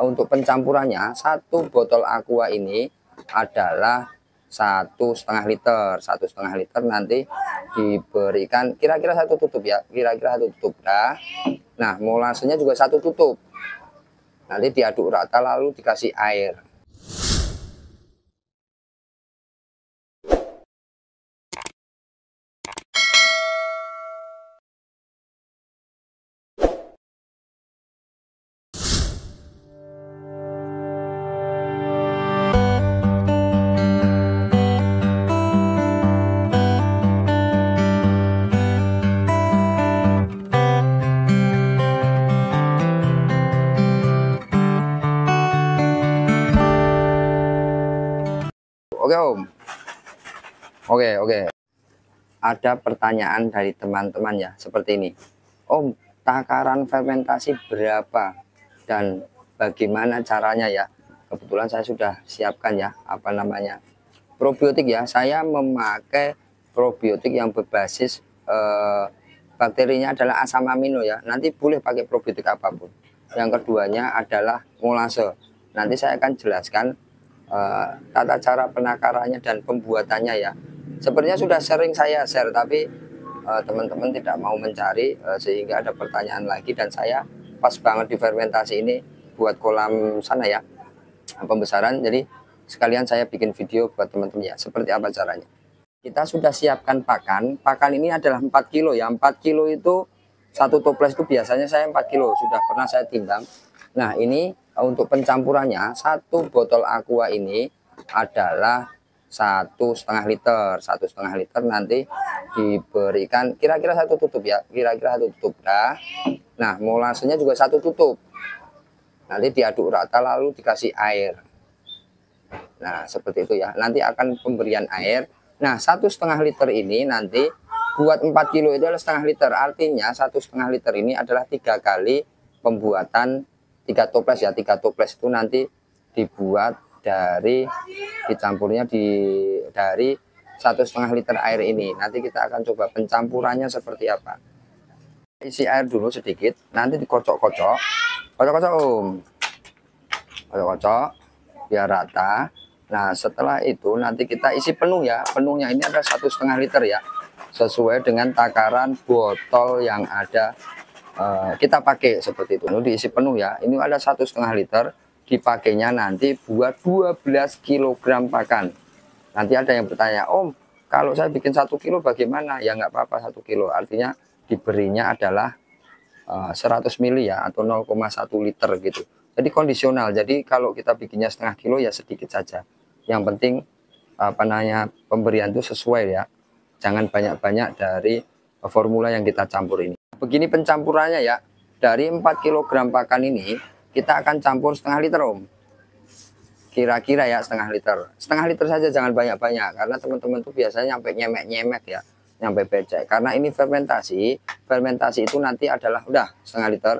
untuk pencampurannya, satu botol aqua ini adalah 1,5 liter nanti diberikan kira-kira satu tutup ya, kira-kira satu tutup dah. Nah, molasenya juga satu tutup, nanti diaduk rata lalu dikasih air. Oke Om. Oke. Ada pertanyaan dari teman-teman ya, seperti ini. Om, takaran fermentasi berapa dan bagaimana caranya ya? Kebetulan saya sudah siapkan ya, probiotik ya. Saya memakai probiotik yang berbasis bakterinya adalah asam amino ya. Nanti boleh pakai probiotik apapun. Yang keduanya adalah molase. Nanti saya akan jelaskan tata cara penakarannya dan pembuatannya ya. Sebenarnya sudah sering saya share, tapi teman-teman tidak mau mencari, sehingga ada pertanyaan lagi, dan saya pas banget di fermentasi ini buat kolam sana ya, pembesaran. Jadi sekalian saya bikin video buat teman-teman ya, seperti apa caranya. Kita sudah siapkan pakan ini adalah 4 kilo ya. 4 kilo itu satu toples itu biasanya saya 4 kilo, sudah pernah saya timbang. Nah, ini untuk pencampurannya, satu botol aqua ini adalah 1,5 liter nanti diberikan kira-kira satu tutup ya, kira-kira satu tutup dah. Nah, molasenya juga satu tutup, nanti diaduk rata lalu dikasih air. Nah, seperti itu ya. Nanti akan pemberian air. Nah, 1,5 liter ini nanti buat 4 kilo itu adalah 1,5 liter. Artinya 1,5 liter ini adalah 3 kali pembuatan 3 toples ya. 3 toples itu nanti dibuat dicampurnya dari 1,5 liter air ini. Nanti kita akan coba pencampurannya seperti apa. Isi air dulu sedikit, nanti dikocok-kocok. Kocok-kocok Om. Kocok-kocok biar rata. Nah, setelah itu nanti kita isi penuh ya. Penuhnya ini ada 1,5 liter ya, sesuai dengan takaran botol yang ada kita pakai seperti itu. Ini diisi penuh ya. Ini ada 1,5 liter, dipakainya nanti buat 12 kg pakan. Nanti ada yang bertanya, Om, kalau saya bikin 1 kilo bagaimana? Ya nggak apa-apa, 1 kilo. Artinya diberinya adalah 100 ml ya, atau 0,1 liter gitu. Jadi kondisional. Jadi kalau kita bikinnya setengah kilo ya sedikit saja. Yang penting pemberian itu sesuai ya. Jangan banyak-banyak dari formula yang kita campur ini. Begini pencampurannya ya. Dari 4 kg pakan ini kita akan campur setengah liter Om. Kira-kira ya setengah liter. Setengah liter saja, jangan banyak-banyak. Karena teman-teman tuh biasanya nyampe nyemek-nyemek ya. Nyampe becek. Karena ini fermentasi. Fermentasi itu nanti adalah udah setengah liter.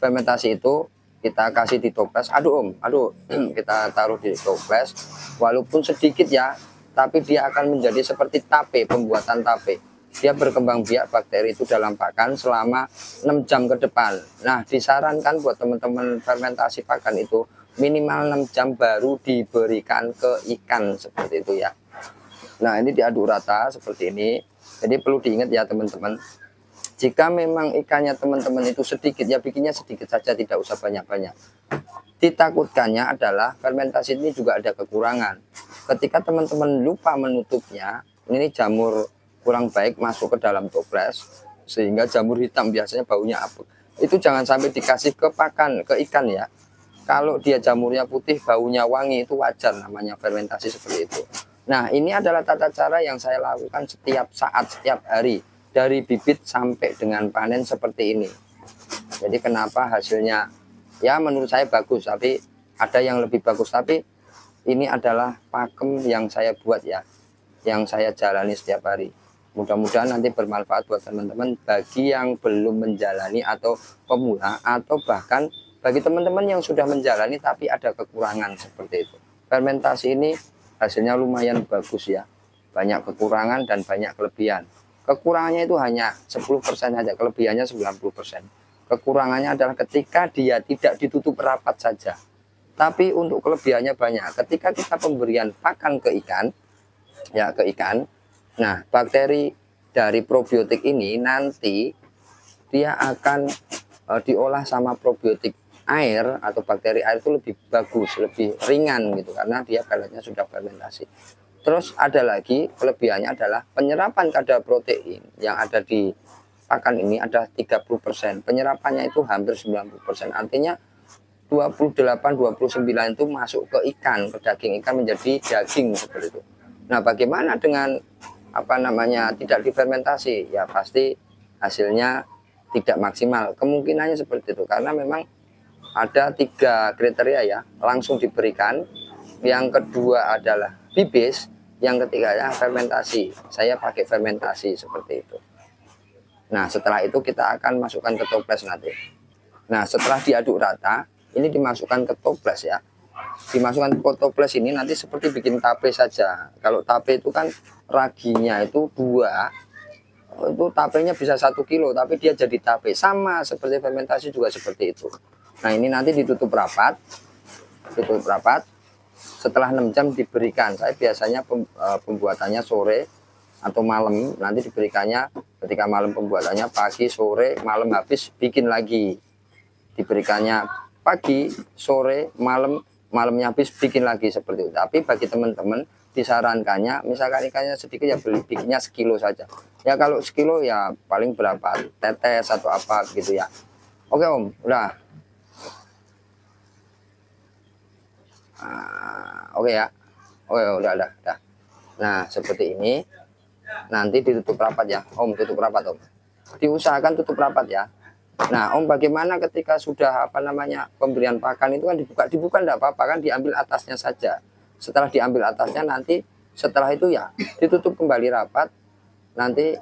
Fermentasi itu kita kasih di toples. Aduh Om, aduh. Kita taruh di toples. Walaupun sedikit ya, tapi dia akan menjadi seperti tape, pembuatan tape. Dia berkembang biak bakteri itu dalam pakan selama 6 jam ke depan. Nah, disarankan buat teman-teman fermentasi pakan itu minimal 6 jam baru diberikan ke ikan seperti itu ya. Nah, ini diaduk rata seperti ini. Jadi perlu diingat ya teman-teman. Jika memang ikannya teman-teman itu sedikit ya, bikinnya sedikit saja, tidak usah banyak-banyak. Ditakutkannya adalah fermentasi ini juga ada kekurangan. Ketika teman-teman lupa menutupnya, ini jamur kurang baik masuk ke dalam toples, sehingga jamur hitam biasanya baunya apek. Itu jangan sampai dikasih ke pakan, ke ikan ya. Kalau dia jamurnya putih, baunya wangi, itu wajar, namanya fermentasi seperti itu. Nah, ini adalah tata cara yang saya lakukan setiap saat, setiap hari. Dari bibit sampai dengan panen seperti ini. Jadi kenapa hasilnya ya menurut saya bagus, tapi ada yang lebih bagus. Tapi ini adalah pakem yang saya buat ya, yang saya jalani setiap hari. Mudah-mudahan nanti bermanfaat buat teman-teman bagi yang belum menjalani atau pemula, atau bahkan bagi teman-teman yang sudah menjalani tapi ada kekurangan seperti itu. Fermentasi ini hasilnya lumayan bagus ya, banyak kekurangan dan banyak kelebihan. Kekurangannya itu hanya 10% saja, kelebihannya 90%. Kekurangannya adalah ketika dia tidak ditutup rapat saja. Tapi untuk kelebihannya banyak. Ketika kita pemberian pakan ke ikan, ya ke ikan, nah bakteri dari probiotik ini nanti dia akan diolah sama probiotik air atau bakteri air itu lebih bagus, lebih ringan gitu karena dia peletnya sudah fermentasi. Terus ada lagi kelebihannya adalah penyerapan kadar protein yang ada di pakan ini ada 30%. Penyerapannya itu hampir 90%. Artinya 28-29 itu masuk ke ikan, ke daging ikan menjadi daging seperti itu. Nah, bagaimana dengan tidak difermentasi? Ya pasti hasilnya tidak maksimal. Kemungkinannya seperti itu karena memang ada 3 kriteria ya, langsung diberikan. Yang kedua adalah bibis, yang ketiga ya fermentasi. Saya pakai fermentasi seperti itu. Nah, setelah itu kita akan masukkan ke toples nanti. Nah, setelah diaduk rata, ini dimasukkan ke toples ya. Dimasukkan ke toples ini nanti seperti bikin tape saja. Kalau tape itu kan raginya itu 2, itu tapenya bisa 1 kilo, tapi dia jadi tape. Sama seperti fermentasi juga seperti itu. Nah, ini nanti ditutup rapat. Tutup rapat. Setelah 6 jam diberikan. Saya biasanya pembuatannya sore atau malam, nanti diberikannya ketika malam pembuatannya, pagi, sore, malam habis bikin lagi. Diberikannya pagi, sore, malam, malamnya habis bikin lagi seperti itu. Tapi bagi teman-teman disarankannya misalkan ikannya sedikit ya bikinnya sekilo saja. Ya kalau sekilo ya paling berapa tetes atau apa gitu ya. Oke Om, udah. Oke ya. Oke, udah. Nah, seperti ini. Nanti ditutup rapat ya Om, tutup rapat Om, diusahakan tutup rapat ya. Nah Om, bagaimana ketika sudah pemberian pakan itu kan dibuka enggak apa-apa kan, diambil atasnya saja. Setelah diambil atasnya nanti setelah itu ya ditutup kembali rapat, nanti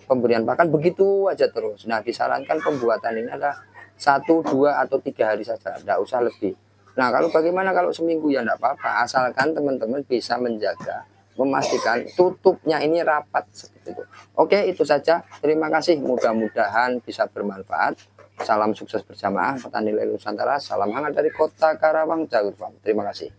pemberian pakan begitu aja terus. Nah, disarankan pembuatan ini adalah 1, 2 atau 3 hari saja, enggak usah lebih. Nah, kalau bagaimana kalau seminggu ya enggak apa-apa, asalkan teman-teman bisa menjaga, memastikan tutupnya ini rapat seperti itu. Oke, itu saja. Terima kasih. Mudah-mudahan bisa bermanfaat. Salam sukses berjamaah petani lele Nusantara. Salam hangat dari Kota Karawang, Jagur Farm. Terima kasih.